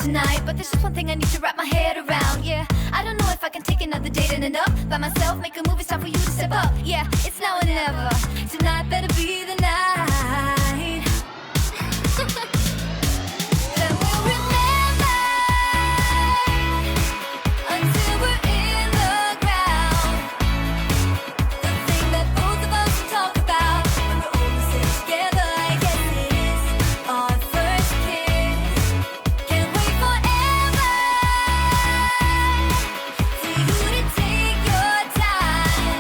tonight, but there's just one thing I need to wrap my head around. Yeah, I don't know if I can take another date in and up by myself. Make a move, it's time for you to step up. Yeah, it's now or never. Tonight better be the night. Then we'll remember until we're in the ground. The thing that both of us talk about when we're all sitting together. I guess it is our first kiss. Can't wait forever for you to take your time.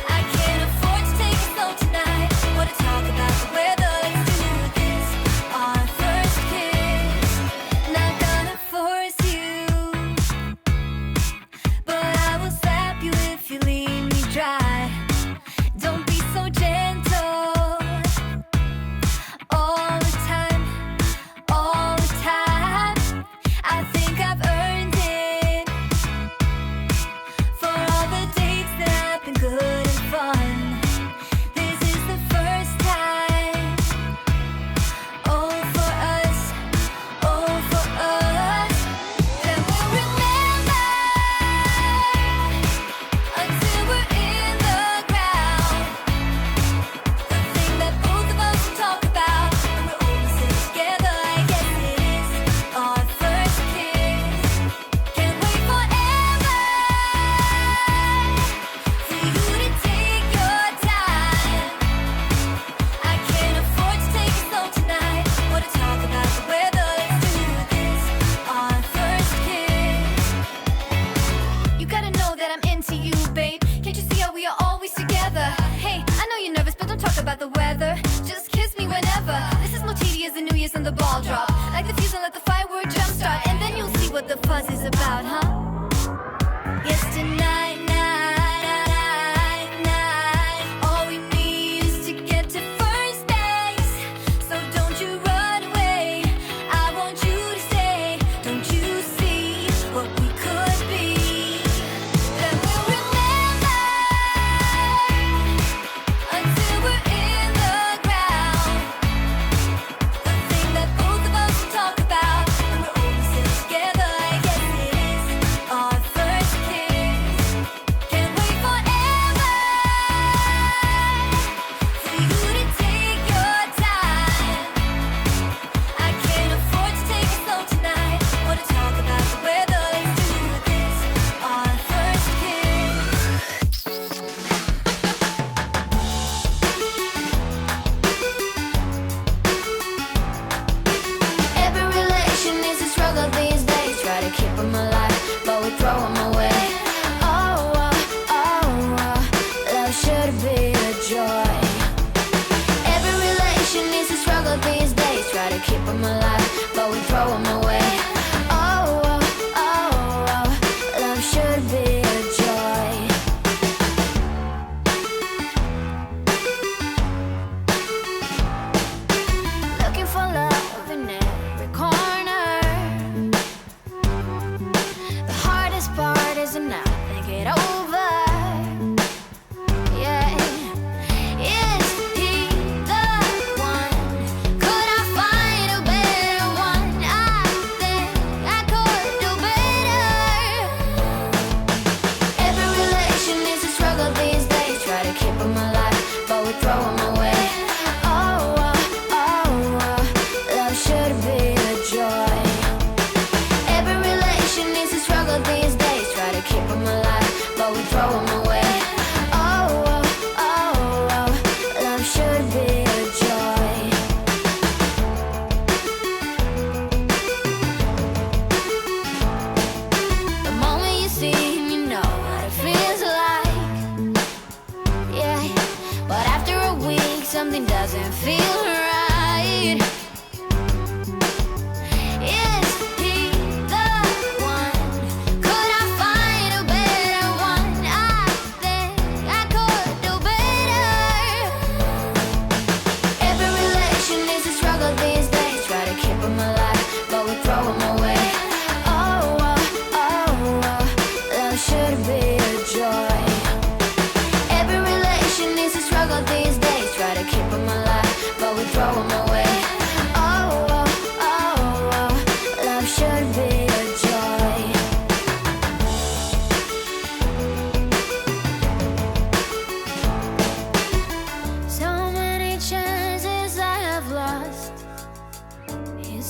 I can't afford to take it slow tonight. Wanna talk about the weather? Let's do this. Our first kiss. Not gonna force you, but I will slap you if you leave me dry. Don't be so gentle all the time, all the time. I think I've earned it for all the dates that have been good and fun. This is the first time. Oh, for us, oh, for us. Then we'll remember until we're in the ground. The thing that both of us talk about when we're all sitting together. I guess it is our first kiss. Can't wait forever for you to take your time. I can't afford to take it slow tonight. Wanna talk about the weather? Let's do this. Our first kiss. You gotta know that I'm into you, babe. Can't you see how we are always together? Hey, I know you're nervous, but don't talk about the weather. Just kiss me whenever. This is more tedious than New Year's and the ball drop. Like the fuse and let the firework jumpstart, and then you'll see what the fuzz is about, huh? Yes, tonight, night. All we need is to get to first base. So don't you run away. I want you to stay. Don't you see what we could be? Then we'll remember until we're in the ground. The thing that both of us talk about when we're all sitting together. I guess it is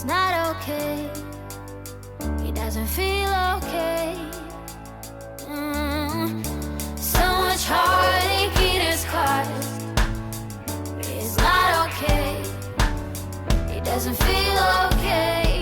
not okay. He doesn't feel okay. So much heartache in his cause. He's not okay. He doesn't feel okay.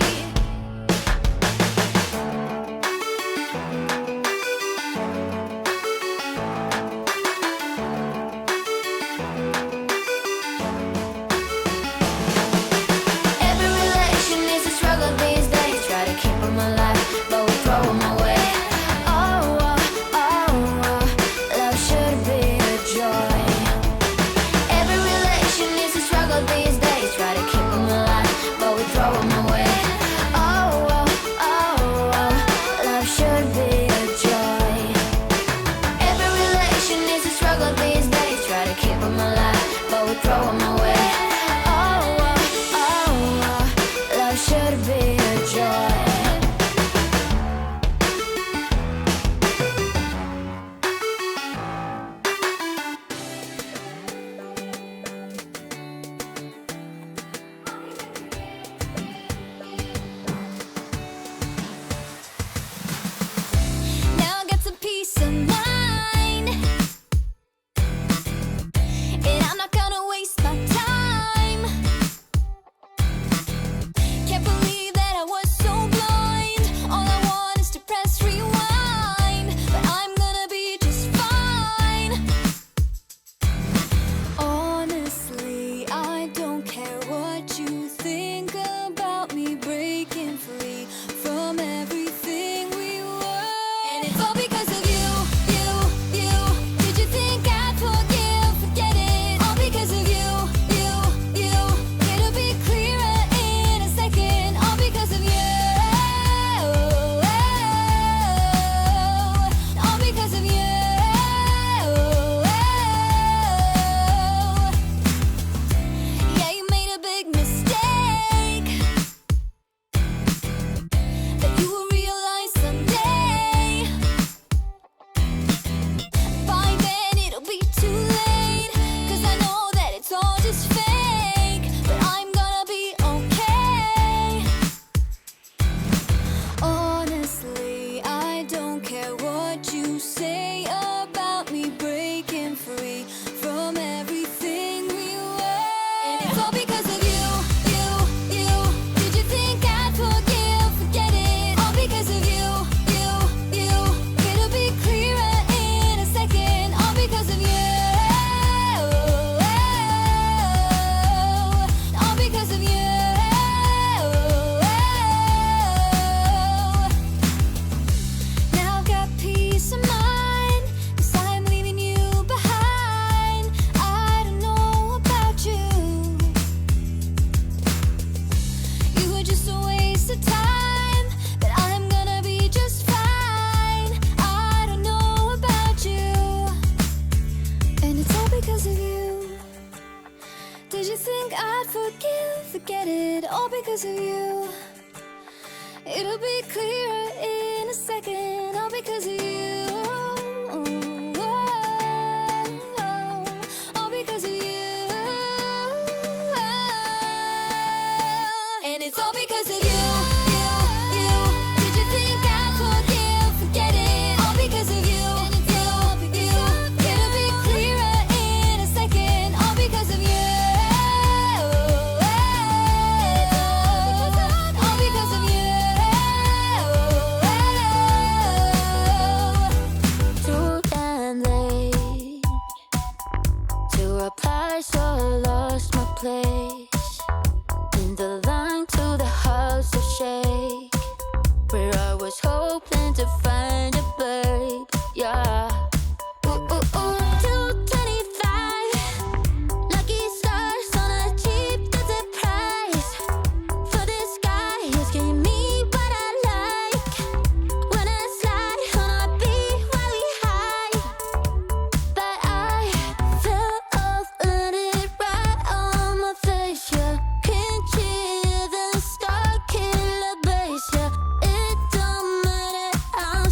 Forget it all because of you. It'll be clearer in a second, all because of you. All because of you. And it's all because of you. Did you think I'd forget it? All because of you. It'll be clearer in a second, all because of you. So I lost my place in the line to the house of shake, where I was hoping to find a babe. Yeah. Ooh, ooh, ooh. 225 lucky stars on a cheap desert price. For this guy who's giving me what I like. When I slide on our beat while we high, but I fell off. Let it right on my face, yeah. Can't hear the star killer bass, yeah. It don't matter how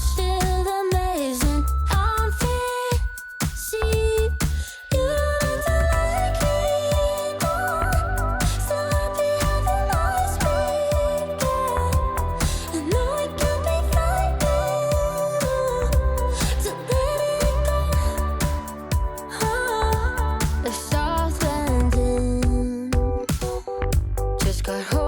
got hope.